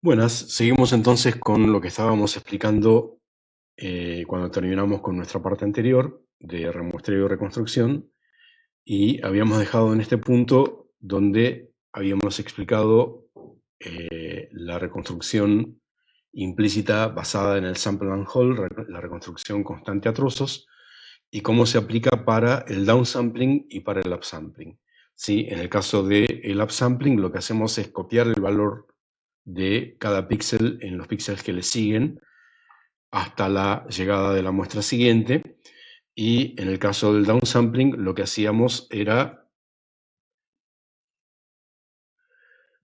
Buenas, seguimos entonces con lo que estábamos explicando cuando terminamos con nuestra parte anterior de remuestreo y reconstrucción, y habíamos dejado en este punto donde habíamos explicado la reconstrucción implícita basada en el sample and hold, la reconstrucción constante a trozos, y cómo se aplica para el downsampling y para el upsampling. ¿Sí? En el caso del upsampling, lo que hacemos es copiar el valor de cada píxel en los píxeles que le siguen hasta la llegada de la muestra siguiente, y en el caso del downsampling lo que hacíamos era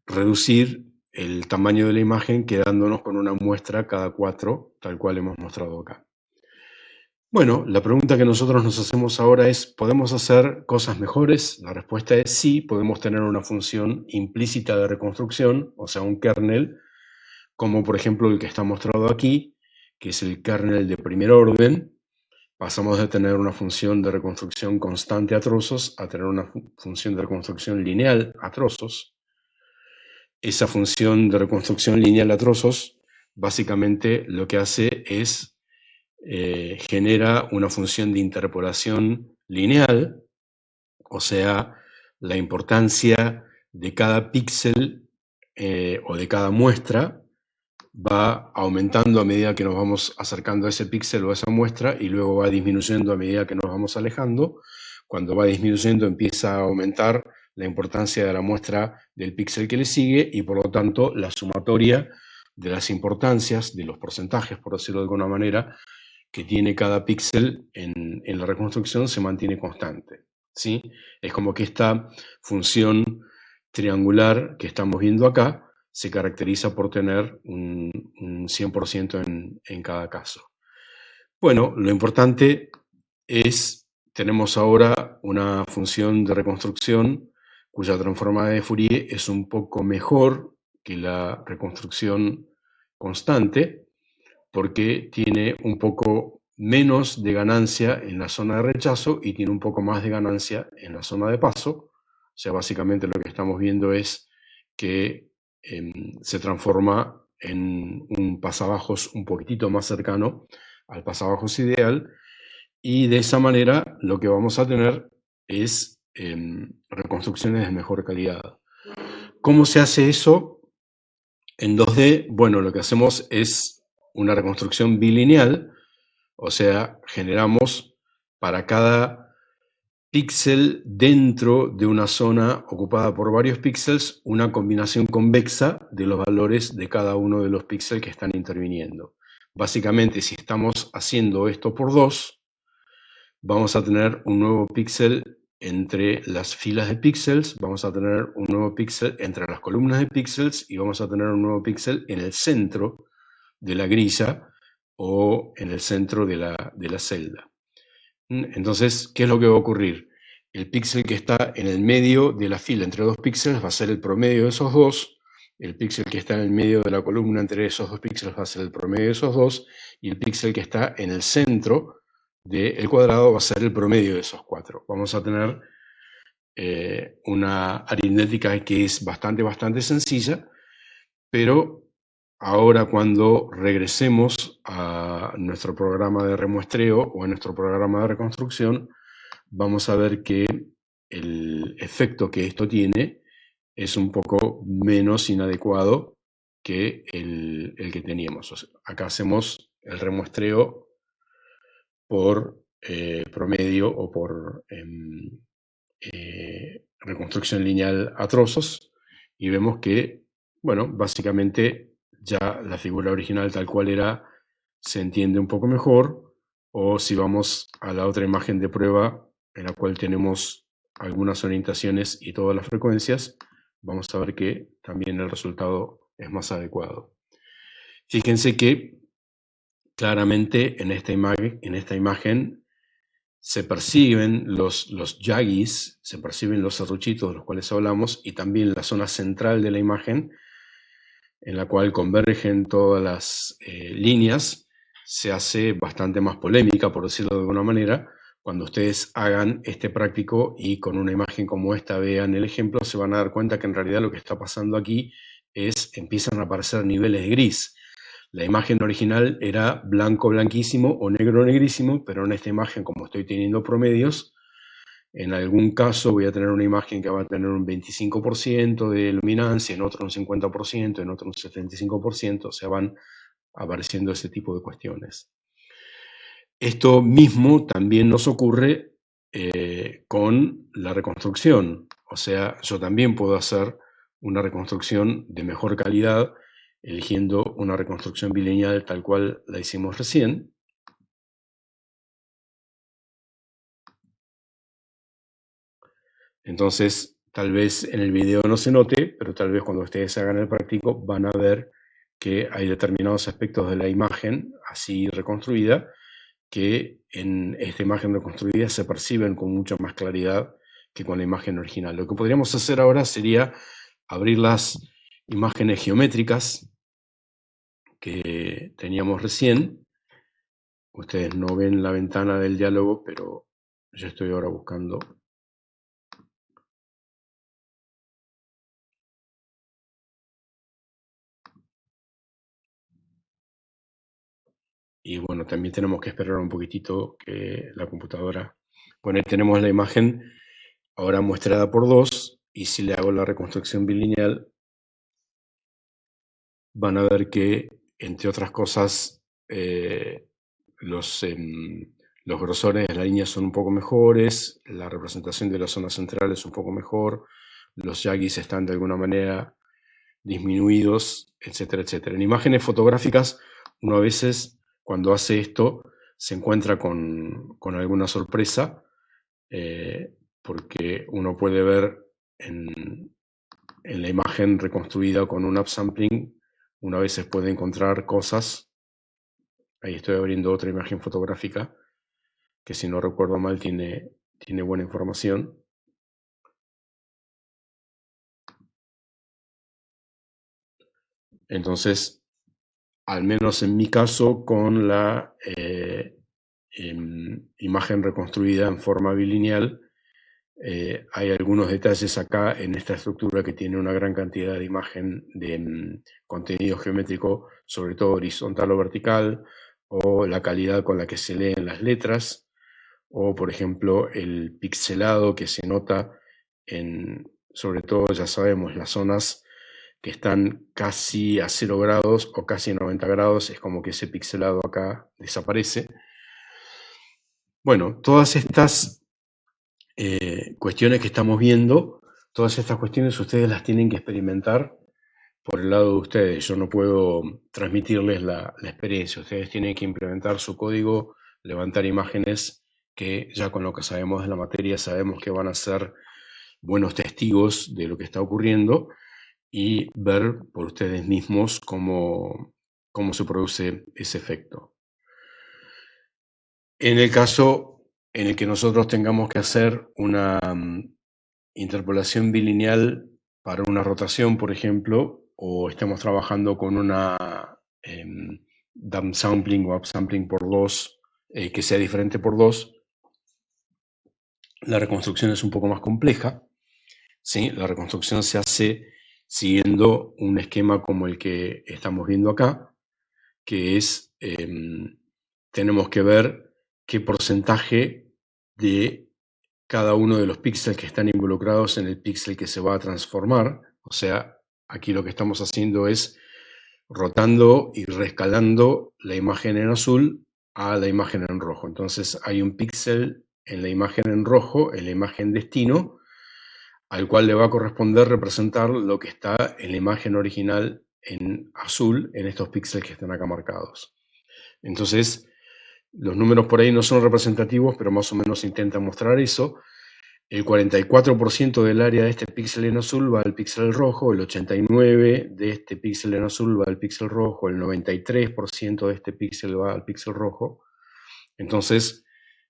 reducir el tamaño de la imagen quedándonos con una muestra cada 4, tal cual hemos mostrado acá. Bueno, la pregunta que nosotros nos hacemos ahora es, ¿podemos hacer cosas mejores? La respuesta es sí, podemos tener una función implícita de reconstrucción, o sea, un kernel, como por ejemplo el que está mostrado aquí, que es el kernel de primer orden. Pasamos de tener una función de reconstrucción constante a trozos a tener una función de reconstrucción lineal a trozos. Esa función de reconstrucción lineal a trozos básicamente lo que hace es genera una función de interpolación lineal, o sea, la importancia de cada píxel o de cada muestra va aumentando a medida que nos vamos acercando a ese píxel o a esa muestra, y luego va disminuyendo a medida que nos vamos alejando. Cuando va disminuyendo empieza a aumentar la importancia de la muestra del píxel que le sigue, y por lo tanto la sumatoria de las importancias, de los porcentajes, por decirlo de alguna manera, que tiene cada píxel en la reconstrucción se mantiene constante, ¿sí? Es como que esta función triangular que estamos viendo acá se caracteriza por tener un 100% en cada caso. Bueno, lo importante es, tenemos ahora una función de reconstrucción cuya transformada de Fourier es un poco mejor que la reconstrucción constante, porque tiene un poco menos de ganancia en la zona de rechazo y tiene un poco más de ganancia en la zona de paso. O sea, básicamente lo que estamos viendo es que se transforma en un pasabajos un poquitito más cercano al pasabajos ideal, y de esa manera lo que vamos a tener es reconstrucciones de mejor calidad. ¿Cómo se hace eso en 2D? Bueno, lo que hacemos es una reconstrucción bilineal, o sea, generamos para cada píxel dentro de una zona ocupada por varios píxeles una combinación convexa de los valores de cada uno de los píxeles que están interviniendo. Básicamente, si estamos haciendo esto por 2, vamos a tener un nuevo píxel entre las filas de píxeles, vamos a tener un nuevo píxel entre las columnas de píxeles, y vamos a tener un nuevo píxel en el centro de la grilla o en el centro de la celda. Entonces, ¿qué es lo que va a ocurrir? El píxel que está en el medio de la fila entre dos píxeles va a ser el promedio de esos dos, el píxel que está en el medio de la columna entre esos dos píxeles va a ser el promedio de esos dos, y el píxel que está en el centro del cuadrado va a ser el promedio de esos 4. Vamos a tener una aritmética que es bastante sencilla, pero ahora cuando regresemos a nuestro programa de remuestreo o a nuestro programa de reconstrucción, vamos a ver que el efecto que esto tiene es un poco menos inadecuado que el que teníamos. O sea, acá hacemos el remuestreo por promedio o por reconstrucción lineal a trozos, y vemos que, bueno, básicamente ya la figura original tal cual era se entiende un poco mejor. O si vamos a la otra imagen de prueba en la cual tenemos algunas orientaciones y todas las frecuencias, vamos a ver que también el resultado es más adecuado. Fíjense que claramente en esta imagen se perciben los yagis, se perciben los serruchitos de los cuales hablamos, y también la zona central de la imagen, en la cual convergen todas las líneas, se hace bastante más polémica, por decirlo de alguna manera. Cuando ustedes hagan este práctico y con una imagen como esta vean el ejemplo, se van a dar cuenta que en realidad lo que está pasando aquí empiezan a aparecer niveles de gris. La imagen original era blanco blanquísimo o negro negrísimo, pero en esta imagen, como estoy teniendo promedios, en algún caso voy a tener una imagen que va a tener un 25% de luminancia, en otro un 50%, en otro un 75%, o sea, van apareciendo ese tipo de cuestiones. Esto mismo también nos ocurre con la reconstrucción, o sea, yo también puedo hacer una reconstrucción de mejor calidad eligiendo una reconstrucción bilineal tal cual la hicimos recién. Entonces, tal vez en el video no se note, pero tal vez cuando ustedes hagan el práctico van a ver que hay determinados aspectos de la imagen así reconstruida que en esta imagen reconstruida se perciben con mucha más claridad que con la imagen original. Lo que podríamos hacer ahora sería abrir las imágenes geométricas que teníamos recién. Ustedes no ven la ventana del diálogo, pero yo estoy ahora buscando. Y bueno, también tenemos que esperar un poquitito que la computadora... Bueno, ahí tenemos la imagen ahora muestrada por 2, y si le hago la reconstrucción bilineal, van a ver que, entre otras cosas, los grosores de las líneas son un poco mejores, la representación de la zona central es un poco mejor, los yagis están de alguna manera disminuidos, etcétera, etcétera. En imágenes fotográficas, uno a veces, cuando hace esto, se encuentra con alguna sorpresa, porque uno puede ver en la imagen reconstruida con un upsampling, uno a veces puede encontrar cosas. Ahí estoy abriendo otra imagen fotográfica que, si no recuerdo mal, tiene buena información. Entonces, al menos en mi caso, con la imagen reconstruida en forma bilineal, hay algunos detalles acá en esta estructura que tiene una gran cantidad de imagen de contenido geométrico, sobre todo horizontal o vertical, o la calidad con la que se leen las letras, o por ejemplo el pixelado que se nota en, sobre todo, ya sabemos, las zonas que están casi a 0 grados o casi a 90 grados, es como que ese pixelado acá desaparece. Bueno, todas estas cuestiones que estamos viendo, todas estas cuestiones ustedes las tienen que experimentar por el lado de ustedes. Yo no puedo transmitirles la experiencia. Ustedes tienen que implementar su código, levantar imágenes que ya con lo que sabemos de la materia sabemos que van a ser buenos testigos de lo que está ocurriendo, y ver por ustedes mismos cómo se produce ese efecto. En el caso en el que nosotros tengamos que hacer una interpolación bilineal para una rotación, por ejemplo, o estemos trabajando con una downsampling o upsampling por 2, que sea diferente por 2, la reconstrucción es un poco más compleja, ¿sí? La reconstrucción se hace siguiendo un esquema como el que estamos viendo acá, que es, tenemos que ver qué porcentaje de cada uno de los píxeles que están involucrados en el píxel que se va a transformar. O sea, aquí lo que estamos haciendo es rotando y rescalando la imagen en azul a la imagen en rojo. Entonces hay un píxel en la imagen en rojo, en la imagen destino, al cual le va a corresponder representar lo que está en la imagen original en azul, en estos píxeles que están acá marcados. Entonces, los números por ahí no son representativos, pero más o menos intentan mostrar eso. El 44% del área de este píxel en azul va al píxel rojo, el 89% de este píxel en azul va al píxel rojo, el 93% de este píxel va al píxel rojo. Entonces,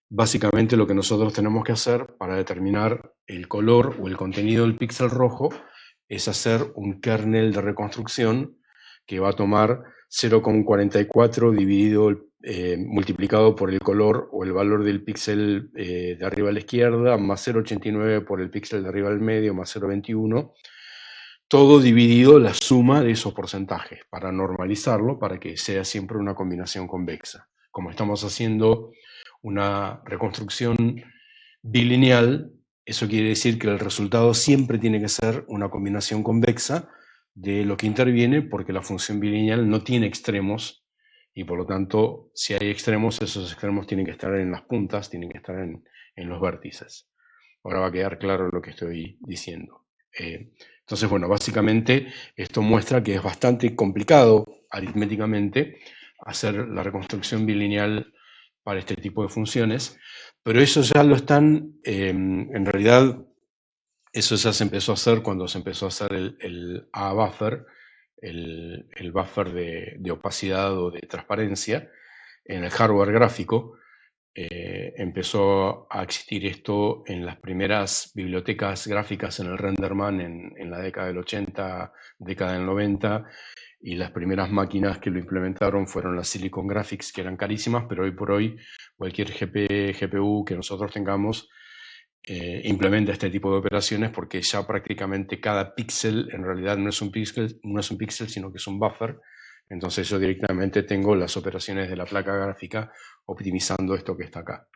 básicamente lo que nosotros tenemos que hacer para determinar el color o el contenido del píxel rojo es hacer un kernel de reconstrucción que va a tomar 0,44 dividido, multiplicado por el color o el valor del píxel de arriba a la izquierda, más 0,89 por el píxel de arriba al medio, más 0,21, todo dividido la suma de esos porcentajes para normalizarlo, para que sea siempre una combinación convexa. Como estamos haciendo una reconstrucción bilineal, eso quiere decir que el resultado siempre tiene que ser una combinación convexa de lo que interviene, porque la función bilineal no tiene extremos y por lo tanto, si hay extremos, esos extremos tienen que estar en las puntas, tienen que estar en los vértices. Ahora va a quedar claro lo que estoy diciendo. Entonces, bueno, básicamente esto muestra que es bastante complicado aritméticamente hacer la reconstrucción bilineal para este tipo de funciones, pero eso ya lo están, en realidad, eso ya se empezó a hacer cuando se empezó a hacer el A-buffer, el buffer de opacidad o de transparencia en el hardware gráfico. Empezó a existir esto en las primeras bibliotecas gráficas en el Renderman en la década del 80, década del 90, y las primeras máquinas que lo implementaron fueron las Silicon Graphics, que eran carísimas, pero hoy por hoy cualquier GPU que nosotros tengamos implementa este tipo de operaciones, porque ya prácticamente cada píxel en realidad no es un píxel, sino que es un buffer. Entonces yo directamente tengo las operaciones de la placa gráfica optimizando esto que está acá.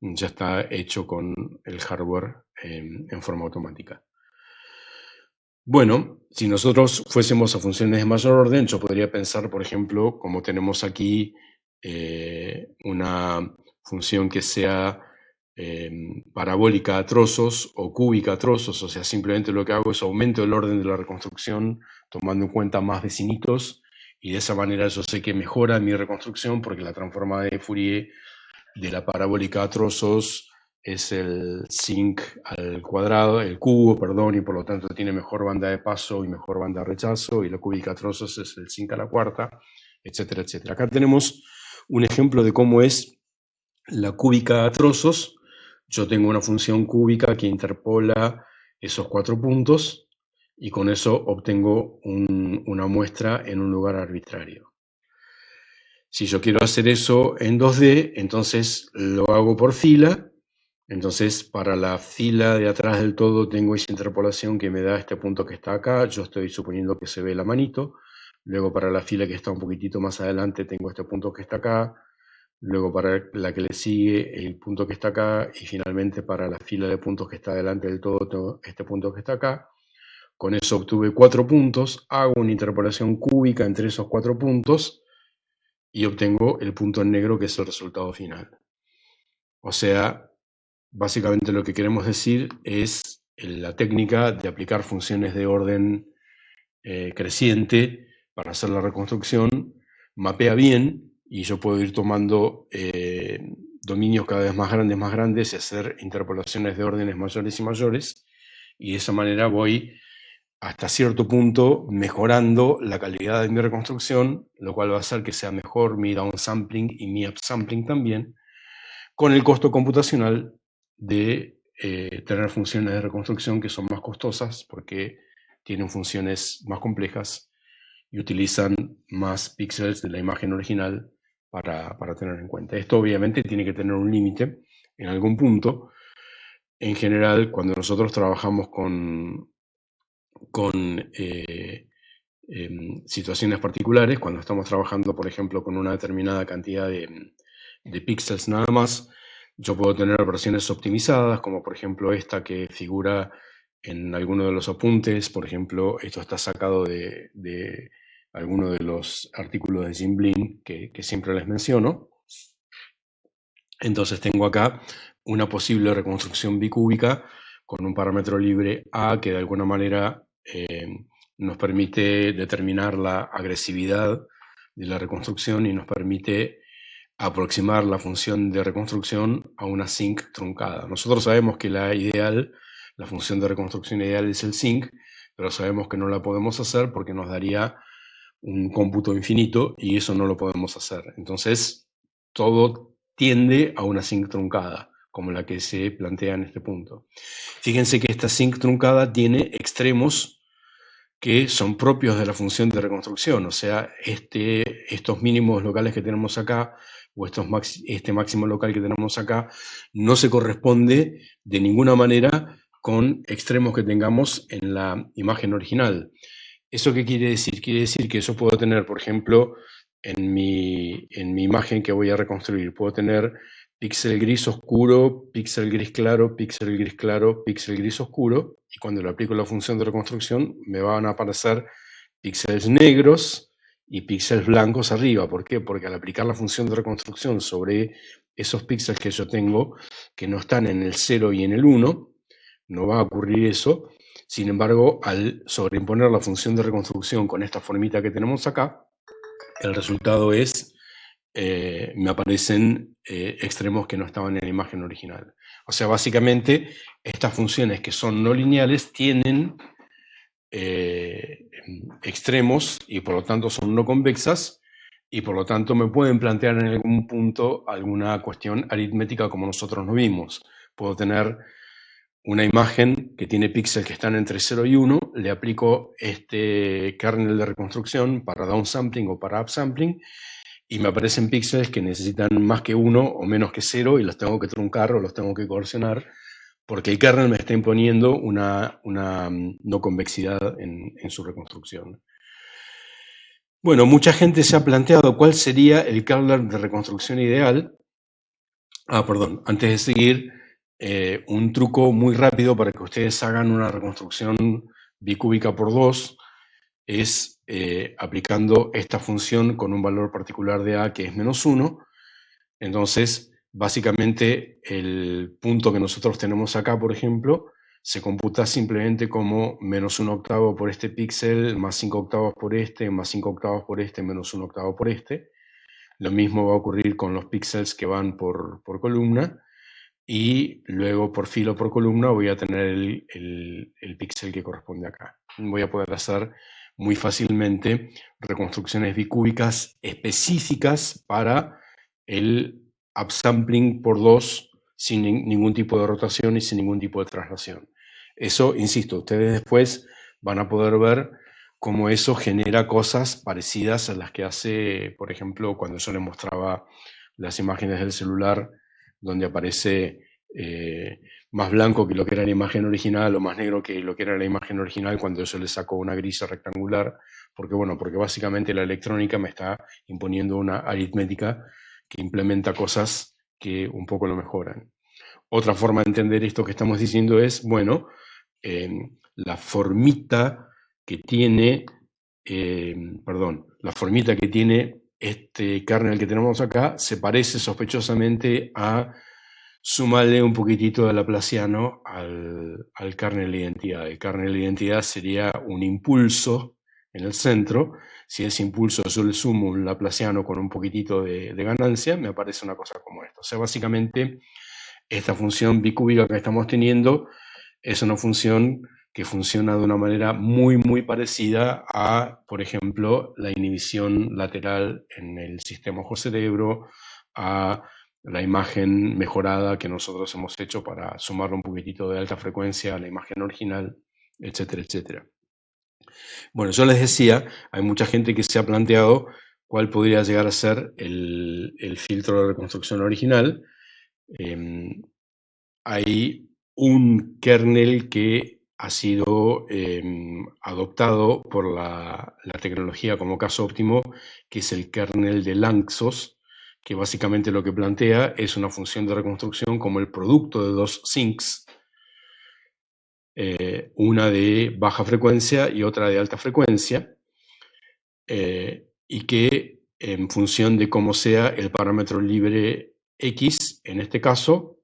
Ya está hecho con el hardware en forma automática. Bueno, si nosotros fuésemos a funciones de mayor orden, yo podría pensar, por ejemplo, como tenemos aquí una función que sea parabólica a trozos o cúbica a trozos, o sea, simplemente lo que hago es aumento el orden de la reconstrucción tomando en cuenta más vecinitos, y de esa manera yo sé que mejora mi reconstrucción porque la transformada de Fourier de la parabólica a trozos es el sinc al cuadrado, el cubo, perdón, y por lo tanto tiene mejor banda de paso y mejor banda de rechazo, y la cúbica a trozos es el sinc a la cuarta, etcétera, etcétera. Acá tenemos un ejemplo de cómo es la cúbica a trozos. Yo tengo una función cúbica que interpola esos 4 puntos y con eso obtengo una muestra en un lugar arbitrario. Si yo quiero hacer eso en 2D, entonces lo hago por fila. Entonces, para la fila de atrás del todo tengo esa interpolación que me da este punto que está acá. Yo estoy suponiendo que se ve la manito. Luego, para la fila que está un poquitito más adelante, tengo este punto que está acá. Luego, para la que le sigue, el punto que está acá. Y finalmente, para la fila de puntos que está adelante del todo, tengo este punto que está acá. Con eso obtuve 4 puntos. Hago una interpolación cúbica entre esos 4 puntos y obtengo el punto en negro, que es el resultado final. O sea, básicamente lo que queremos decir es la técnica de aplicar funciones de orden creciente para hacer la reconstrucción, mapea bien, y yo puedo ir tomando dominios cada vez más grandes y hacer interpolaciones de órdenes mayores y mayores, y de esa manera voy hasta cierto punto mejorando la calidad de mi reconstrucción, lo cual va a hacer que sea mejor mi downsampling y mi upsampling también, con el costo computacional de tener funciones de reconstrucción que son más costosas porque tienen funciones más complejas y utilizan más píxeles de la imagen original para tener en cuenta. Esto obviamente tiene que tener un límite en algún punto. En general, cuando nosotros trabajamos con situaciones particulares, cuando estamos trabajando, por ejemplo, con una determinada cantidad de píxeles nada más, yo puedo tener versiones optimizadas, como por ejemplo esta que figura en alguno de los apuntes. Por ejemplo, esto está sacado de alguno de los artículos de Jim Blin que siempre les menciono. Entonces tengo acá una posible reconstrucción bicúbica con un parámetro libre A que de alguna manera nos permite determinar la agresividad de la reconstrucción y nos permite aproximar la función de reconstrucción a una sinc truncada. Nosotros sabemos que la función de reconstrucción ideal es el sinc, pero sabemos que no la podemos hacer porque nos daría un cómputo infinito y eso no lo podemos hacer. Entonces, todo tiende a una sinc truncada, como la que se plantea en este punto. Fíjense que esta sinc truncada tiene extremos que son propios de la función de reconstrucción, o sea, estos mínimos locales que tenemos acá, o este máximo local que tenemos acá, no se corresponde de ninguna manera con extremos que tengamos en la imagen original. ¿Eso qué quiere decir? Quiere decir que yo puedo tener, por ejemplo, en mi imagen que voy a reconstruir, puedo tener píxel gris oscuro, píxel gris claro, píxel gris claro, píxel gris oscuro, y cuando le aplico la función de reconstrucción me van a aparecer píxeles negros y píxeles blancos arriba. ¿Por qué? Porque al aplicar la función de reconstrucción sobre esos píxeles que yo tengo, que no están en el 0 y en el 1, no va a ocurrir eso. Sin embargo, al sobreimponer la función de reconstrucción con esta formita que tenemos acá, el resultado es, me aparecen extremos que no estaban en la imagen original. O sea, básicamente, estas funciones que son no lineales tienen extremos y por lo tanto son no convexas y por lo tanto me pueden plantear en algún punto alguna cuestión aritmética como nosotros no vimos. Puedo tener una imagen que tiene píxeles que están entre 0 y 1, le aplico este kernel de reconstrucción para downsampling o para upsampling y me aparecen píxeles que necesitan más que 1 o menos que 0 y los tengo que truncar o los tengo que coercionar porque el kernel me está imponiendo una no convexidad en su reconstrucción. Bueno, mucha gente se ha planteado cuál sería el kernel de reconstrucción ideal. Perdón, antes de seguir, un truco muy rápido para que ustedes hagan una reconstrucción bicúbica por 2 es aplicando esta función con un valor particular de a que es -1. Entonces, básicamente, el punto que nosotros tenemos acá, por ejemplo, se computa simplemente como -1/8 por este píxel, más 5/8 por este, más 5/8 por este, -1/8 por este. Lo mismo va a ocurrir con los píxeles que van por columna. Y luego por filo por columna voy a tener el píxel que corresponde acá. Voy a poder hacer muy fácilmente reconstrucciones bicúbicas específicas para el upsampling por 2 sin ningún tipo de rotación y sin ningún tipo de traslación. Eso, insisto, ustedes después van a poder ver cómo eso genera cosas parecidas a las que hace, por ejemplo, cuando yo les mostraba las imágenes del celular donde aparece más blanco que lo que era la imagen original o más negro que lo que era la imagen original cuando yo le saco una grisa rectangular, porque básicamente la electrónica me está imponiendo una aritmética que implementa cosas que un poco lo mejoran. Otra forma de entender esto que estamos diciendo es, bueno, la formita que tiene, la formita que tiene este kernel que tenemos acá se parece sospechosamente a sumarle un poquitito de laplaciano al kernel de identidad. El kernel de identidad sería un impulso en el centro. Si ese impulso yo le sumo un laplaciano con un poquitito de ganancia, me aparece una cosa como esta. O sea, básicamente, esta función bicúbica que estamos teniendo es una función que funciona de una manera muy, muy parecida a, por ejemplo, la inhibición lateral en el sistema ojo-cerebro, a la imagen mejorada que nosotros hemos hecho para sumarle un poquitito de alta frecuencia a la imagen original, etcétera, etcétera. Bueno, yo les decía, hay mucha gente que se ha planteado cuál podría llegar a ser el filtro de reconstrucción original. Hay un kernel que ha sido adoptado por la tecnología como caso óptimo, que es el kernel de Lanczos, que básicamente lo que plantea es una función de reconstrucción como el producto de dos sinks, una de baja frecuencia y otra de alta frecuencia, y que en función de cómo sea el parámetro libre X, en este caso,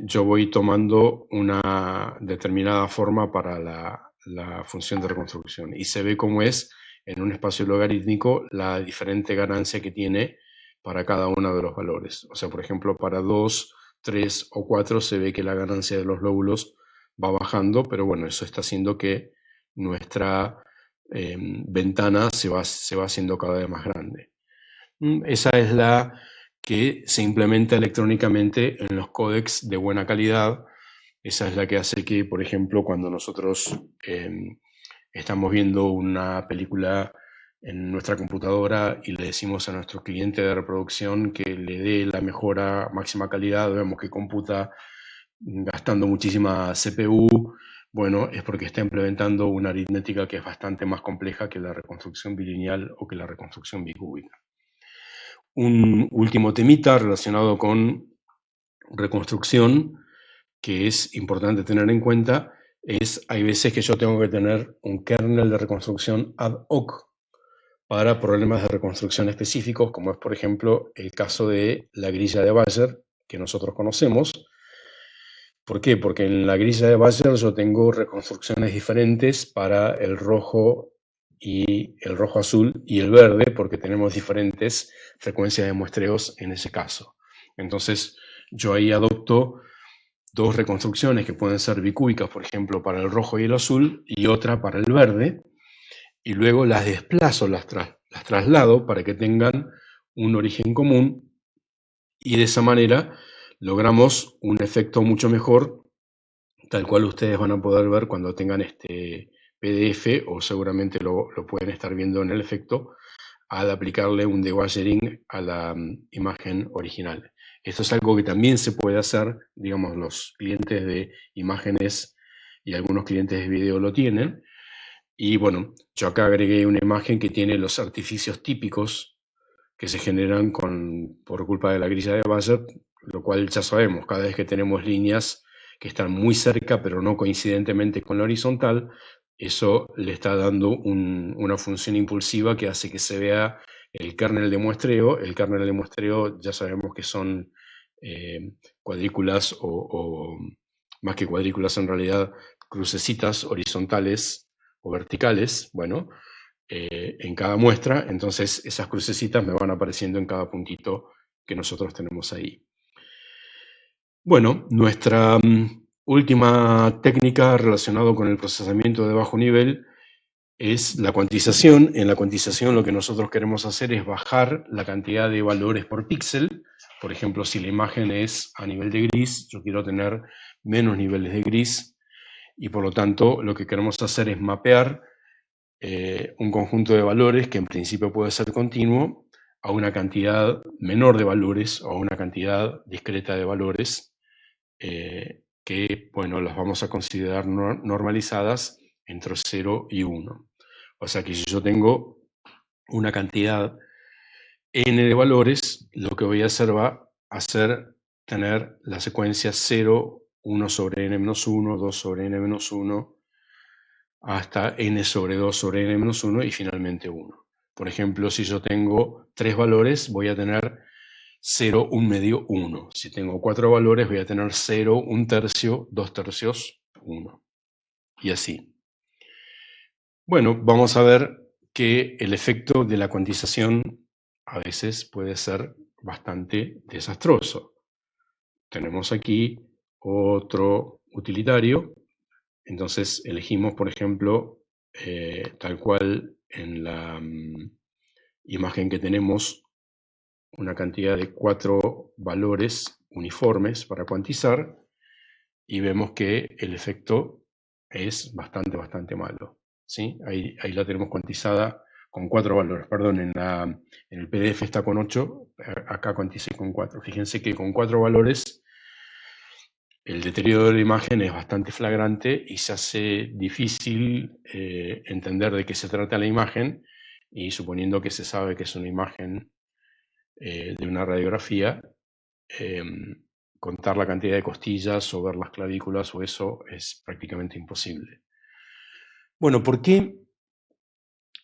yo voy tomando una determinada forma para la función de reconstrucción y se ve cómo es en un espacio logarítmico la diferente ganancia que tiene para cada uno de los valores. O sea, por ejemplo, para 2, 3 o 4 se ve que la ganancia de los lóbulos va bajando, pero bueno, eso está haciendo que nuestra ventana se va haciendo cada vez más grande. Esa es la que se implementa electrónicamente en los códecs de buena calidad. Esa es la que hace que, por ejemplo, cuando nosotros estamos viendo una película en nuestra computadora y le decimos a nuestro cliente de reproducción que le dé la mejora máxima calidad, vemos que computa gastando muchísima CPU, bueno, es porque está implementando una aritmética que es bastante más compleja que la reconstrucción bilineal o que la reconstrucción bicúbica. Un último temita relacionado con reconstrucción que es importante tener en cuenta es, hay veces que yo tengo que tener un kernel de reconstrucción ad hoc para problemas de reconstrucción específicos, como es por ejemplo el caso de la grilla de Bayer, que nosotros conocemos. ¿Por qué? Porque en la grilla de Bayer yo tengo reconstrucciones diferentes para el rojo y el rojo azul y el verde, porque tenemos diferentes frecuencias de muestreos en ese caso. Entonces yo ahí adopto dos reconstrucciones que pueden ser bicúbicas, por ejemplo, para el rojo y el azul, y otra para el verde, y luego las desplazo, las traslado para que tengan un origen común, y de esa manera logramos un efecto mucho mejor, tal cual ustedes van a poder ver cuando tengan este PDF, o seguramente lo pueden estar viendo en el efecto, al aplicarle un dewatering a la imagen original. Esto es algo que también se puede hacer, digamos, los clientes de imágenes y algunos clientes de video lo tienen. Y bueno, yo acá agregué una imagen que tiene los artificios típicos que se generan por culpa de la grilla de Bayer, lo cual ya sabemos, cada vez que tenemos líneas que están muy cerca pero no coincidentemente con la horizontal, eso le está dando una función impulsiva que hace que se vea el kernel de muestreo. El kernel de muestreo ya sabemos que son cuadrículas o más que cuadrículas en realidad, crucecitas horizontales o verticales, bueno, en cada muestra, entonces esas crucecitas me van apareciendo en cada puntito que nosotros tenemos ahí. Bueno, nuestra última técnica relacionada con el procesamiento de bajo nivel es la cuantización. En la cuantización lo que nosotros queremos hacer es bajar la cantidad de valores por píxel. Por ejemplo, si la imagen es a nivel de gris, yo quiero tener menos niveles de gris, y por lo tanto lo que queremos hacer es mapear un conjunto de valores que en principio puede ser continuo a una cantidad menor de valores o a una cantidad discreta de valores que, bueno, las vamos a considerar normalizadas entre 0 y 1. O sea que si yo tengo una cantidad n de valores, lo que voy a hacer va a ser tener la secuencia 0, 1 sobre n-1, 2 sobre n-1, hasta n sobre 2 sobre n-1 y finalmente 1. Por ejemplo, si yo tengo 3 valores, voy a tener 0, 1 medio, 1. Si tengo 4 valores, voy a tener 0, 1 tercio, 2 tercios, 1. Y así. Bueno, vamos a ver que el efecto de la cuantización a veces puede ser bastante desastroso. Tenemos aquí otro utilitario. Entonces elegimos, por ejemplo, tal cual en la imagen que tenemos, una cantidad de 4 valores uniformes para cuantizar, y vemos que el efecto es bastante malo, ¿sí? Ahí la tenemos cuantizada con 4 valores, perdón, en el PDF está con 8, acá cuanticé con 4. Fíjense que con 4 valores el deterioro de la imagen es bastante flagrante y se hace difícil entender de qué se trata la imagen, y suponiendo que se sabe que es una imagen de una radiografía, contar la cantidad de costillas o ver las clavículas o eso es prácticamente imposible. Bueno, ¿por qué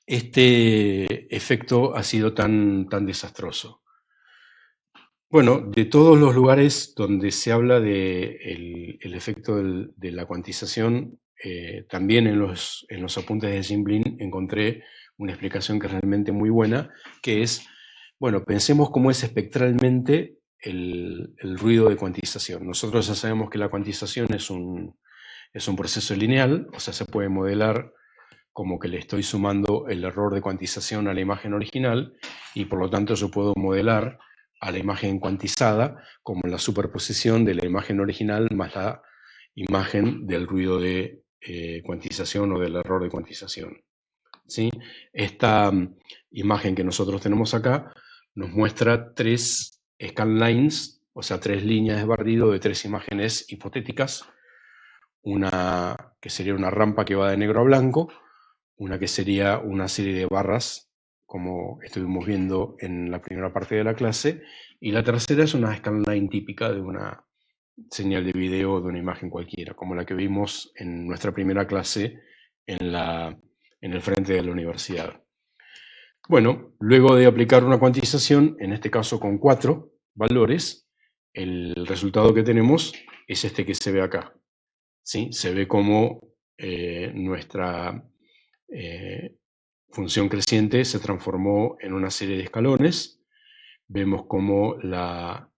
este efecto ha sido tan desastroso? Bueno, de todos los lugares donde se habla del efecto de la cuantización, también en los apuntes de Jim Blin encontré una explicación que es realmente muy buena, que es, bueno, pensemos cómo es espectralmente el ruido de cuantización. Nosotros ya sabemos que la cuantización es un proceso lineal, o sea, se puede modelar como que le estoy sumando el error de cuantización a la imagen original, y por lo tanto yo puedo modelar a la imagen cuantizada como la superposición de la imagen original más la imagen del ruido de cuantización o del error de cuantización, ¿sí? Esta imagen que nosotros tenemos acá nos muestra 3 scanlines o sea, 3 líneas de barrido de 3 imágenes hipotéticas, una que sería una rampa que va de negro a blanco, una que sería una serie de barras, como estuvimos viendo en la primera parte de la clase, y la tercera es una scanline típica de una señal de video o de una imagen cualquiera, como la que vimos en nuestra primera clase en el frente de la universidad. Bueno, luego de aplicar una cuantización, en este caso con 4 valores, el resultado que tenemos es este que se ve acá. ¿Sí? Se ve como nuestra función creciente se transformó en una serie de escalones. Vemos cómo la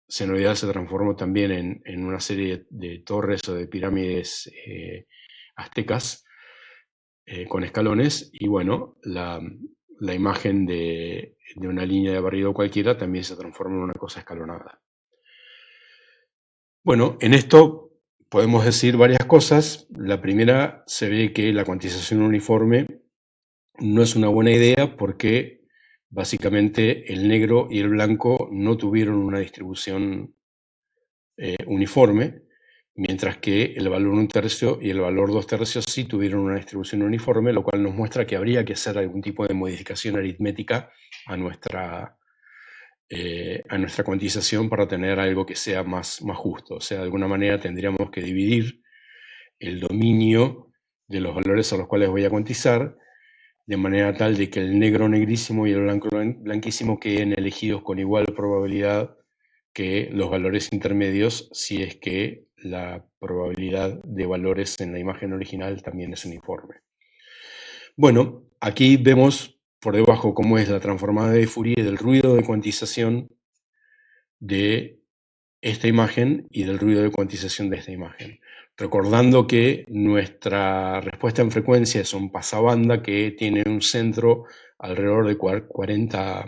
senoidal se transformó también en una serie de torres o de pirámides aztecas con escalones. Y bueno, la imagen de una línea de barrido cualquiera también se transforma en una cosa escalonada. Bueno, en esto podemos decir varias cosas. La primera, se ve que la cuantización uniforme no es una buena idea porque básicamente el negro y el blanco no tuvieron una distribución uniforme, mientras que el valor 1/3 y el valor 2/3 sí tuvieron una distribución uniforme, lo cual nos muestra que habría que hacer algún tipo de modificación aritmética a nuestra cuantización para tener algo que sea más justo. O sea, de alguna manera tendríamos que dividir el dominio de los valores a los cuales voy a cuantizar, de manera tal de que el negro negrísimo y el blanco blanquísimo queden elegidos con igual probabilidad que los valores intermedios, si es que la probabilidad de valores en la imagen original también es uniforme. Bueno, aquí vemos por debajo cómo es la transformada de Fourier del ruido de cuantización de esta imagen y del ruido de cuantización de esta imagen. Recordando que nuestra respuesta en frecuencia es un pasabanda que tiene un centro alrededor de 40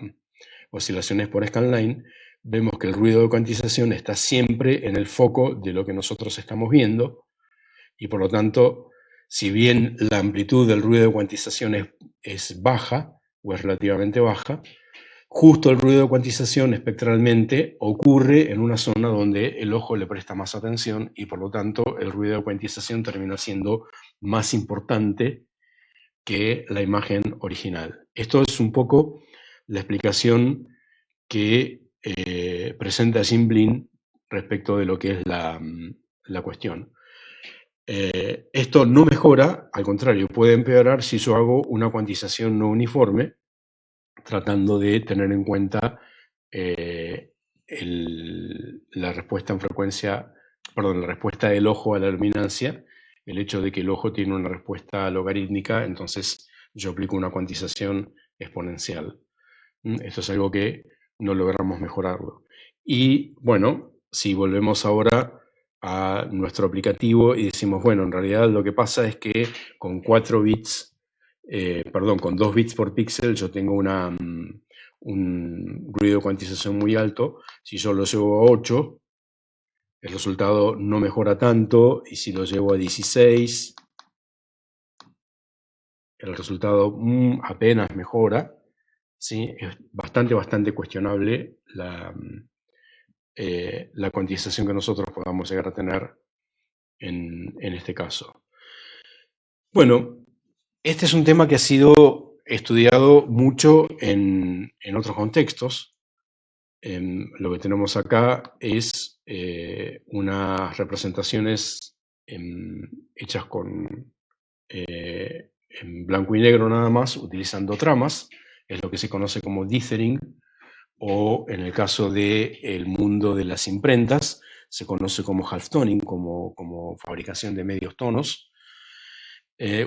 oscilaciones por scanline, vemos que el ruido de cuantización está siempre en el foco de lo que nosotros estamos viendo y por lo tanto, si bien la amplitud del ruido de cuantización es baja o es relativamente baja, justo el ruido de cuantización espectralmente ocurre en una zona donde el ojo le presta más atención y por lo tanto el ruido de cuantización termina siendo más importante que la imagen original. Esto es un poco la explicación que presenta Jim Blin respecto de lo que es la cuestión. Esto no mejora, al contrario, puede empeorar si yo hago una cuantización no uniforme, tratando de tener en cuenta la respuesta en frecuencia, perdón, la respuesta del ojo a la luminancia, el hecho de que el ojo tiene una respuesta logarítmica, entonces yo aplico una cuantización exponencial. Esto es algo que no logramos mejorarlo. Y bueno, si volvemos ahora a nuestro aplicativo y decimos, bueno, en realidad lo que pasa es que con 4 bits, con 2 bits por píxel yo tengo un ruido de cuantización muy alto. Si yo lo llevo a 8, el resultado no mejora tanto, y si lo llevo a 16, el resultado apenas mejora. ¿Sí? Es bastante cuestionable la cuantización que nosotros podamos llegar a tener en este caso. Bueno, este es un tema que ha sido estudiado mucho en otros contextos. Lo que tenemos acá es unas representaciones hechas en blanco y negro nada más, utilizando tramas. Es lo que se conoce como dithering, o en el caso del mundo de las imprentas, se conoce como halftoning, como fabricación de medios tonos,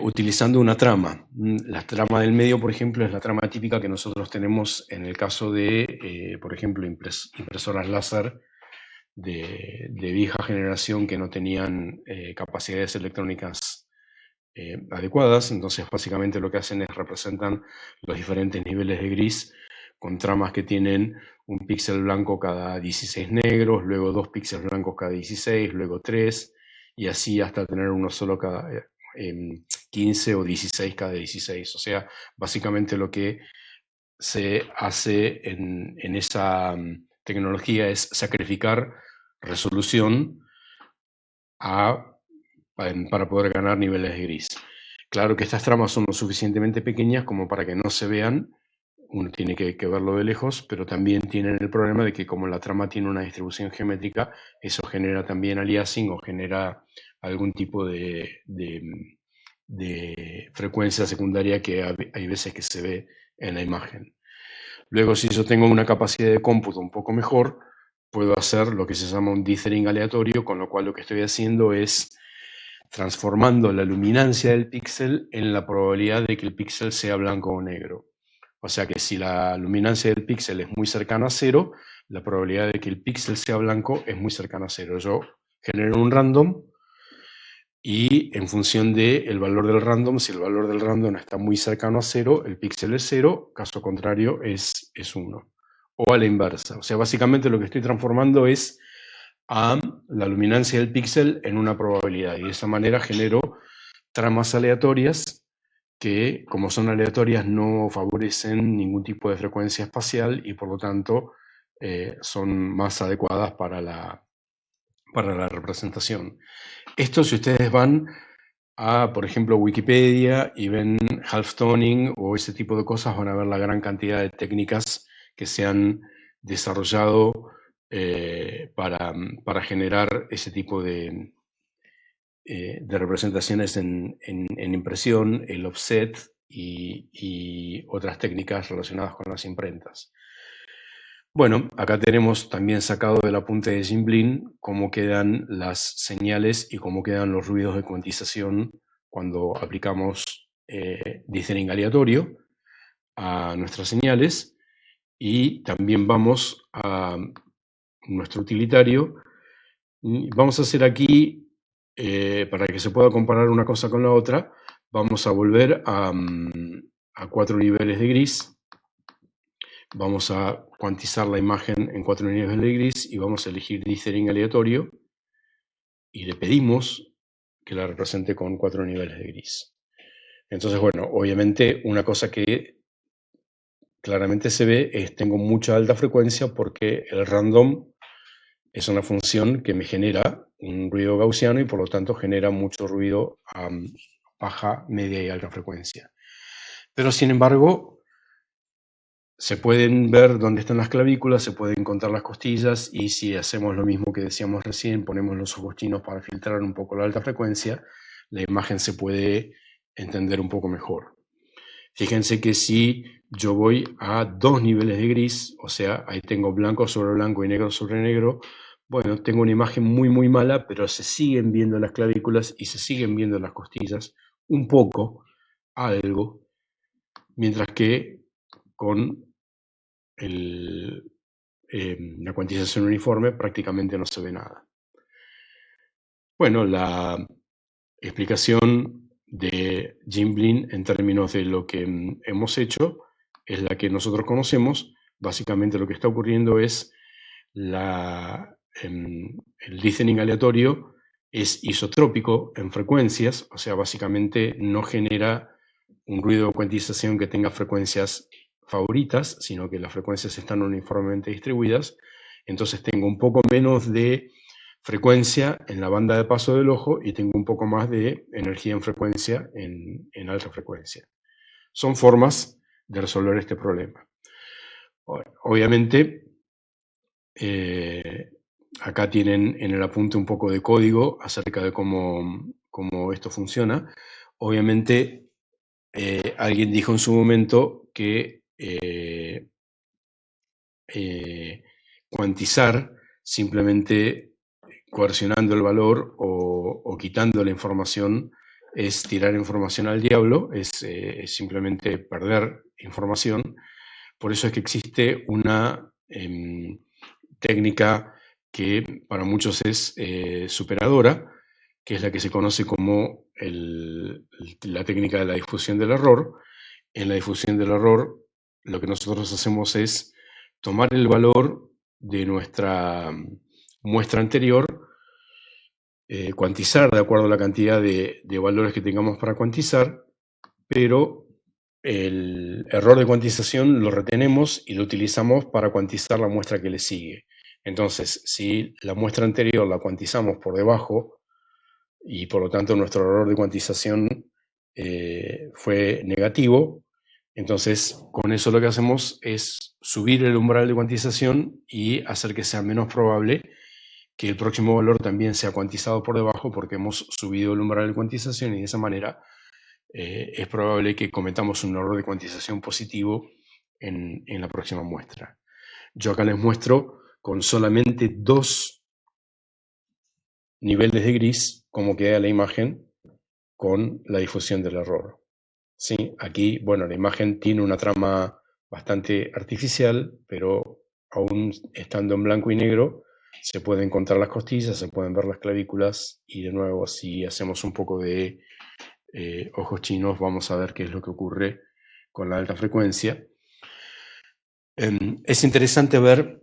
utilizando una trama. La trama del medio, por ejemplo, es la trama típica que nosotros tenemos en el caso de, por ejemplo, impresoras láser de vieja generación que no tenían capacidades electrónicas adecuadas. Entonces, básicamente lo que hacen es representan los diferentes niveles de gris con tramas que tienen un píxel blanco cada 16 negros, luego 2 píxeles blancos cada 16, luego 3, y así hasta tener uno solo cada 15 o 16 cada 16. O sea, básicamente lo que se hace en esa tecnología es sacrificar resolución para poder ganar niveles de gris. Claro que estas tramas son lo suficientemente pequeñas como para que no se vean, uno tiene que verlo de lejos, pero también tienen el problema de que como la trama tiene una distribución geométrica, eso genera también aliasing o genera algún tipo de frecuencia secundaria que hay veces que se ve en la imagen. Luego, si yo tengo una capacidad de cómputo un poco mejor, puedo hacer lo que se llama un dithering aleatorio, con lo cual lo que estoy haciendo es transformando la luminancia del píxel en la probabilidad de que el píxel sea blanco o negro. O sea que si la luminancia del píxel es muy cercana a cero, la probabilidad de que el píxel sea blanco es muy cercana a cero. Yo genero un random y en función del valor del random, si el valor del random está muy cercano a cero, el píxel es cero, caso contrario es 1. O a la inversa. O sea, básicamente lo que estoy transformando es a la luminancia del píxel en una probabilidad. Y de esa manera genero tramas aleatorias que, como son aleatorias, no favorecen ningún tipo de frecuencia espacial y por lo tanto son más adecuadas para la representación. Esto, si ustedes van a, por ejemplo, Wikipedia y ven half-toning o ese tipo de cosas, van a ver la gran cantidad de técnicas que se han desarrollado para generar ese tipo de representaciones en impresión, el offset y otras técnicas relacionadas con las imprentas. Bueno, acá tenemos también sacado del apunte de Jim Blin cómo quedan las señales y cómo quedan los ruidos de cuantización cuando aplicamos dithering aleatorio a nuestras señales. Y también vamos a nuestro utilitario. Vamos a hacer aquí, para que se pueda comparar una cosa con la otra, vamos a volver a 4 niveles de gris. Vamos a cuantizar la imagen en 4 niveles de gris y vamos a elegir dithering aleatorio y le pedimos que la represente con 4 niveles de gris. Entonces, bueno, obviamente una cosa que claramente se ve es tengo mucha alta frecuencia porque el random es una función que me genera un ruido gaussiano y por lo tanto genera mucho ruido a baja, media y alta frecuencia. Pero sin embargo, se pueden ver dónde están las clavículas, se pueden contar las costillas y si hacemos lo mismo que decíamos recién, ponemos los ojos chinos para filtrar un poco la alta frecuencia, la imagen se puede entender un poco mejor. Fíjense que si yo voy a 2 niveles de gris, o sea, ahí tengo blanco sobre blanco y negro sobre negro, bueno, tengo una imagen muy muy mala, pero se siguen viendo las clavículas y se siguen viendo las costillas, un poco, algo, mientras que con la cuantización uniforme prácticamente no se ve nada. Bueno, la explicación de Jim Blin en términos de lo que hemos hecho es la que nosotros conocemos. Básicamente lo que está ocurriendo es el listening aleatorio es isotrópico en frecuencias, o sea, básicamente no genera un ruido de cuantización que tenga frecuencias favoritas, sino que las frecuencias están uniformemente distribuidas. Entonces tengo un poco menos de frecuencia en la banda de paso del ojo y tengo un poco más de energía en frecuencia en alta frecuencia. Son formas de resolver este problema. Obviamente, acá tienen en el apunte un poco de código acerca de cómo esto funciona. Obviamente, alguien dijo en su momento que cuantizar simplemente coercionando el valor o quitando la información es tirar información al diablo, es simplemente perder información. Por eso es que existe una técnica que para muchos es superadora, que es la que se conoce como la técnica de la difusión del error. En la difusión del error, lo que nosotros hacemos es tomar el valor de nuestra muestra anterior, cuantizar de acuerdo a la cantidad de valores que tengamos para cuantizar, pero el error de cuantización lo retenemos y lo utilizamos para cuantizar la muestra que le sigue. Entonces, si la muestra anterior la cuantizamos por debajo y por lo tanto nuestro error de cuantización fue negativo, entonces con eso lo que hacemos es subir el umbral de cuantización y hacer que sea menos probable que el próximo valor también sea cuantizado por debajo, porque hemos subido el umbral de cuantización y de esa manera es probable que cometamos un error de cuantización positivo en la próxima muestra. Yo acá les muestro con solamente 2 niveles de gris cómo queda la imagen con la difusión del error. ¿Sí? Aquí, bueno, la imagen tiene una trama bastante artificial, pero aún estando en blanco y negro, se pueden encontrar las costillas, se pueden ver las clavículas, y de nuevo, si hacemos un poco de ojos chinos, vamos a ver qué es lo que ocurre con la alta frecuencia. Es interesante ver,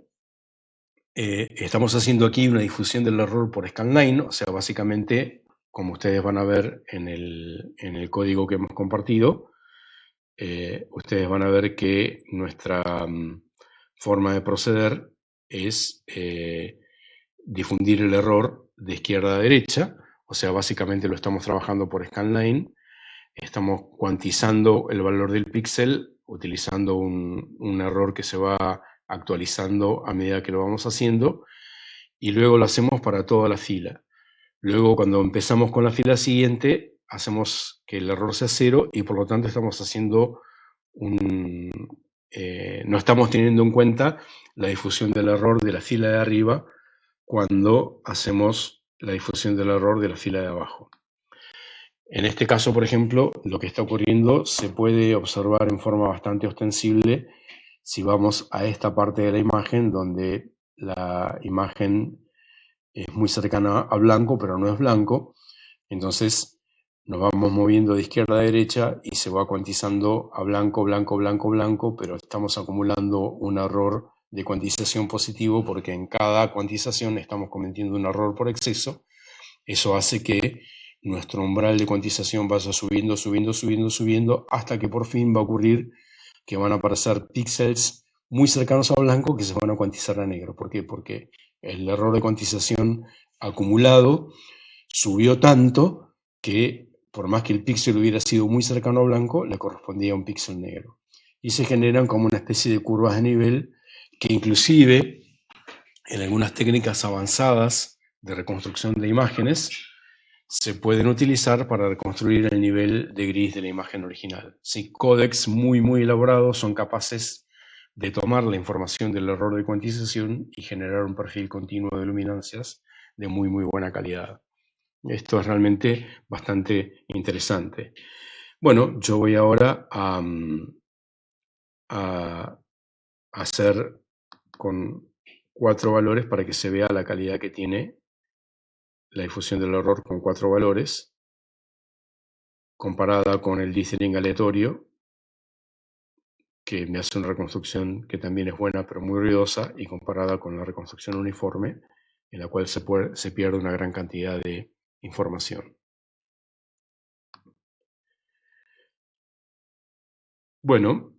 estamos haciendo aquí una difusión del error por scanline, o sea, básicamente, como ustedes van a ver en el código que hemos compartido, ustedes van a ver que nuestra forma de proceder es difundir el error de izquierda a derecha, o sea, básicamente lo estamos trabajando por scanline. Estamos cuantizando el valor del píxel utilizando un error que se va actualizando a medida que lo vamos haciendo, y luego lo hacemos para toda la fila. Luego, cuando empezamos con la fila siguiente, hacemos que el error sea 0 y por lo tanto estamos haciendo no estamos teniendo en cuenta la difusión del error de la fila de arriba cuando hacemos la difusión del error de la fila de abajo. En este caso, por ejemplo, lo que está ocurriendo se puede observar en forma bastante ostensible si vamos a esta parte de la imagen donde la imagen es muy cercana a blanco, pero no es blanco. Entonces nos vamos moviendo de izquierda a derecha y se va cuantizando a blanco, blanco, blanco, blanco, pero estamos acumulando un error de cuantización positivo porque en cada cuantización estamos cometiendo un error por exceso. Eso hace que nuestro umbral de cuantización vaya subiendo, subiendo, subiendo, subiendo, hasta que por fin va a ocurrir que van a aparecer píxeles muy cercanos a blanco que se van a cuantizar a negro. ¿Por qué? Porque el error de cuantización acumulado subió tanto que por más que el píxel hubiera sido muy cercano a blanco, le correspondía a un píxel negro. Y se generan como una especie de curvas de nivel que inclusive en algunas técnicas avanzadas de reconstrucción de imágenes se pueden utilizar para reconstruir el nivel de gris de la imagen original. Sí, códecs muy elaborados son capaces de tomar la información del error de cuantización y generar un perfil continuo de luminancias de muy buena calidad. Esto es realmente bastante interesante. Bueno, yo voy ahora a hacer con 4 valores para que se vea la calidad que tiene la difusión del error con 4 valores, comparada con el deathering aleatorio, que me hace una reconstrucción que también es buena pero muy ruidosa, y comparada con la reconstrucción uniforme, en la cual se pierde una gran cantidad de información. Bueno,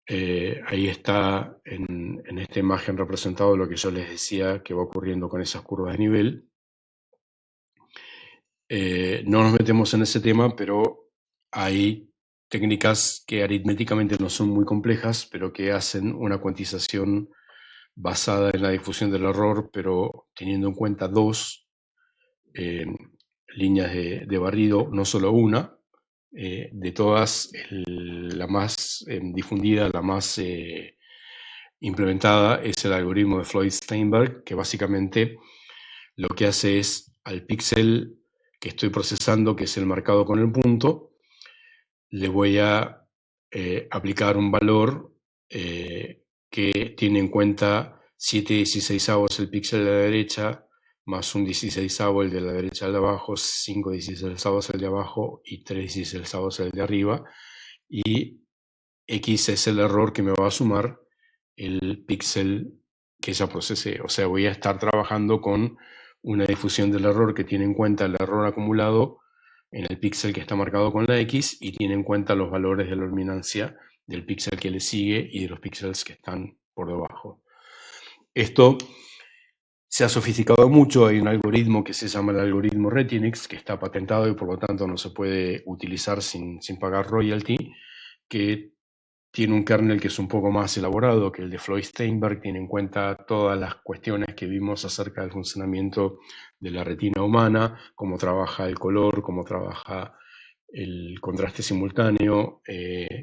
ahí está en esta imagen representado lo que yo les decía que va ocurriendo con esas curvas de nivel. No nos metemos en ese tema, pero hay técnicas que aritméticamente no son muy complejas, pero que hacen una cuantización basada en la difusión del error, pero teniendo en cuenta 2 líneas de barrido, no solo una. De todas, la más difundida, la más implementada es el algoritmo de Floyd-Steinberg, que básicamente lo que hace es al píxel que estoy procesando, que es el marcado con el punto, le voy a aplicar un valor que tiene en cuenta 7/16 el píxel de la derecha, más un 16 el de la derecha al de abajo, 5/16 el de abajo y 3/16 el de arriba, y X es el error que me va a sumar el píxel que ya procesé. O sea, voy a estar trabajando con una difusión del error que tiene en cuenta el error acumulado en el píxel que está marcado con la X y tiene en cuenta los valores de la luminancia del píxel que le sigue y de los píxeles que están por debajo. Esto se ha sofisticado mucho, hay un algoritmo que se llama el algoritmo Retinix, que está patentado y por lo tanto no se puede utilizar sin pagar royalty, que tiene un kernel que es un poco más elaborado que el de Floyd Steinberg, tiene en cuenta todas las cuestiones que vimos acerca del funcionamiento de la retina humana, cómo trabaja el color, cómo trabaja el contraste simultáneo,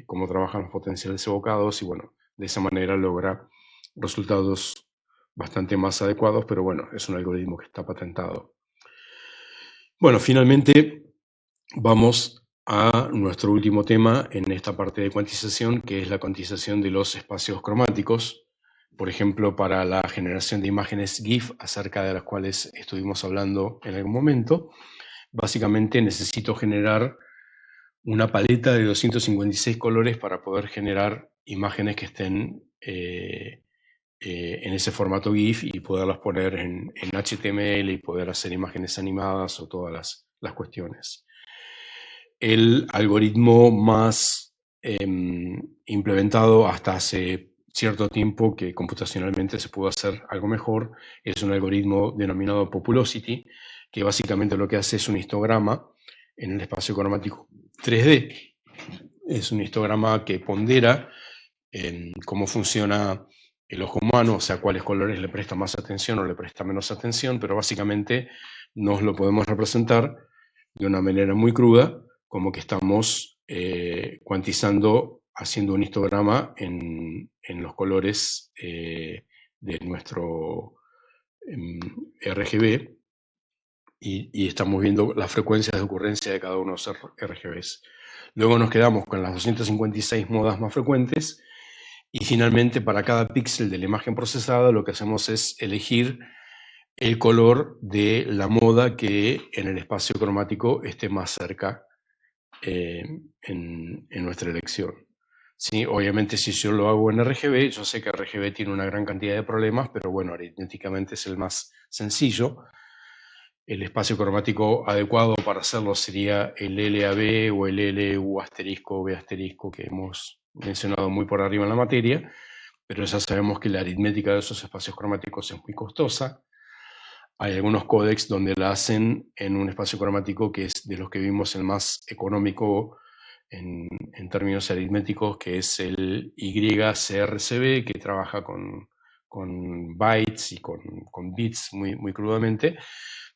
cómo trabajan los potenciales evocados y bueno, de esa manera logra resultados bastante más adecuados, pero bueno, es un algoritmo que está patentado. Bueno, finalmente vamos a nuestro último tema en esta parte de cuantización, que es la cuantización de los espacios cromáticos. Por ejemplo, para la generación de imágenes GIF, acerca de las cuales estuvimos hablando en algún momento, básicamente necesito generar una paleta de 256 colores para poder generar imágenes que estén en ese formato GIF y poderlas poner en HTML y poder hacer imágenes animadas o todas las cuestiones. El algoritmo más implementado hasta hace cierto tiempo, que computacionalmente se pudo hacer algo mejor, es un algoritmo denominado Populosity, que básicamente lo que hace es un histograma en el espacio cromático 3D. Es un histograma que pondera cómo funciona el ojo humano, o sea, cuáles colores le presta más atención o le presta menos atención, pero básicamente nos lo podemos representar de una manera muy cruda, como que estamos cuantizando, haciendo un histograma en los colores de nuestro RGB y estamos viendo las frecuencias de ocurrencia de cada uno de los RGBs. Luego nos quedamos con las 256 modas más frecuentes y finalmente para cada píxel de la imagen procesada lo que hacemos es elegir el color de la moda que en el espacio cromático esté más cerca en nuestra elección. ¿Sí? Obviamente si yo lo hago en RGB, yo sé que RGB tiene una gran cantidad de problemas, pero bueno, aritméticamente es el más sencillo. El espacio cromático adecuado para hacerlo sería el LAB o el LU asterisco B asterisco que hemos mencionado muy por arriba en la materia, pero ya sabemos que la aritmética de esos espacios cromáticos es muy costosa. Hay algunos códecs donde la hacen en un espacio cromático que es de los que vimos el más económico en términos aritméticos, que es el YCRCB, que trabaja con bytes y con bits muy crudamente.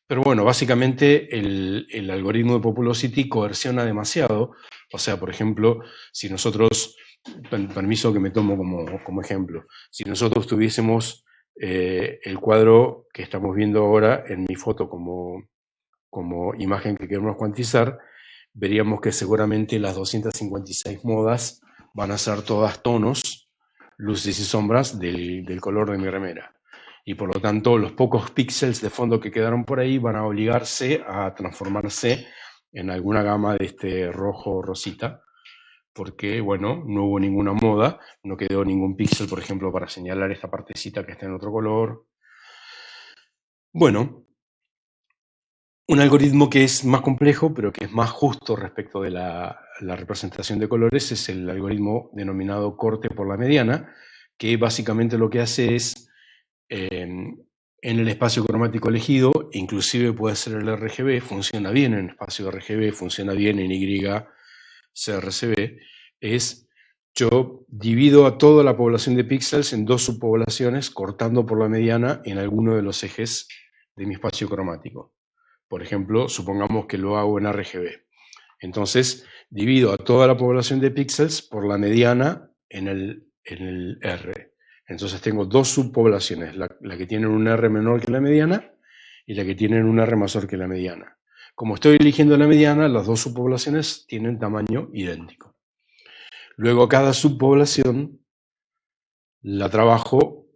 Pero bueno, básicamente el algoritmo de Populosity coerciona demasiado. O sea, por ejemplo, si nosotros, permiso que me tomo como ejemplo, si nosotros tuviésemos el cuadro que estamos viendo ahora en mi foto como imagen que queremos cuantizar, veríamos que seguramente las 256 modas van a ser todas tonos, luces y sombras del color de mi remera. Y por lo tanto, los pocos píxeles de fondo que quedaron por ahí van a obligarse a transformarse en alguna gama de este rojo rosita, porque, bueno, no hubo ninguna moda, no quedó ningún píxel, por ejemplo, para señalar esta partecita que está en otro color. Bueno, un algoritmo que es más complejo, pero que es más justo respecto de la representación de colores, es el algoritmo denominado corte por la mediana, que básicamente lo que hace es, en el espacio cromático elegido, inclusive puede ser el RGB, funciona bien en espacio RGB, funciona bien en YCRCB, es yo divido a toda la población de píxeles en dos subpoblaciones, cortando por la mediana en alguno de los ejes de mi espacio cromático. Por ejemplo, supongamos que lo hago en RGB. Entonces, divido a toda la población de píxeles por la mediana en el R. Entonces tengo dos subpoblaciones, la que tienen un R menor que la mediana y la que tienen un R mayor que la mediana. Como estoy eligiendo la mediana, las dos subpoblaciones tienen tamaño idéntico. Luego cada subpoblación la trabajo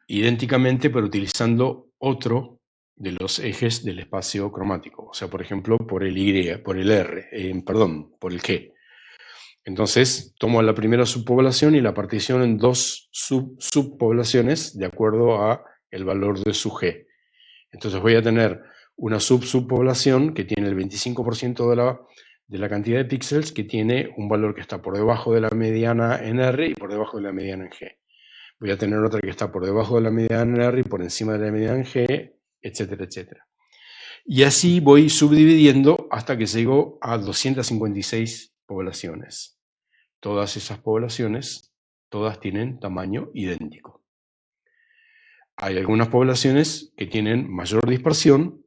idénticamente, pero utilizando otro de los ejes del espacio cromático. O sea, por ejemplo, por el Y, por el R, por el G. Entonces, tomo la primera subpoblación y la particiono en dos subpoblaciones de acuerdo a el valor de su G. Entonces voy a tener una subpoblación que tiene el 25% de la cantidad de píxeles, que tiene un valor que está por debajo de la mediana en R y por debajo de la mediana en G. Voy a tener otra que está por debajo de la mediana en R y por encima de la mediana en G, etcétera, etcétera. Y así voy subdividiendo hasta que llego a 256 poblaciones. Todas esas poblaciones, todas tienen tamaño idéntico. Hay algunas poblaciones que tienen mayor dispersión,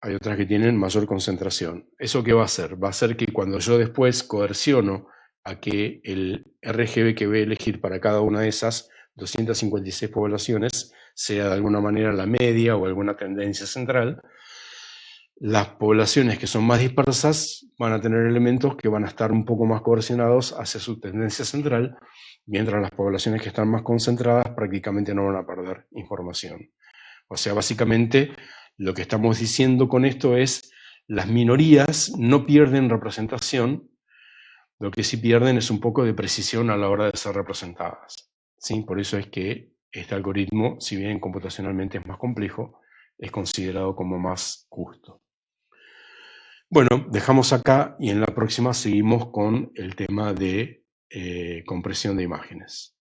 hay otras que tienen mayor concentración. ¿Eso qué va a hacer? Va a hacer que cuando yo después coerciono a que el RGB que voy a elegir para cada una de esas 256 poblaciones sea de alguna manera la media o alguna tendencia central, las poblaciones que son más dispersas van a tener elementos que van a estar un poco más coercionados hacia su tendencia central, mientras las poblaciones que están más concentradas prácticamente no van a perder información. O sea, básicamente lo que estamos diciendo con esto es las minorías no pierden representación, lo que sí pierden es un poco de precisión a la hora de ser representadas. ¿Sí? Por eso es que este algoritmo, si bien computacionalmente es más complejo, es considerado como más justo. Bueno, dejamos acá y en la próxima seguimos con el tema de compresión de imágenes.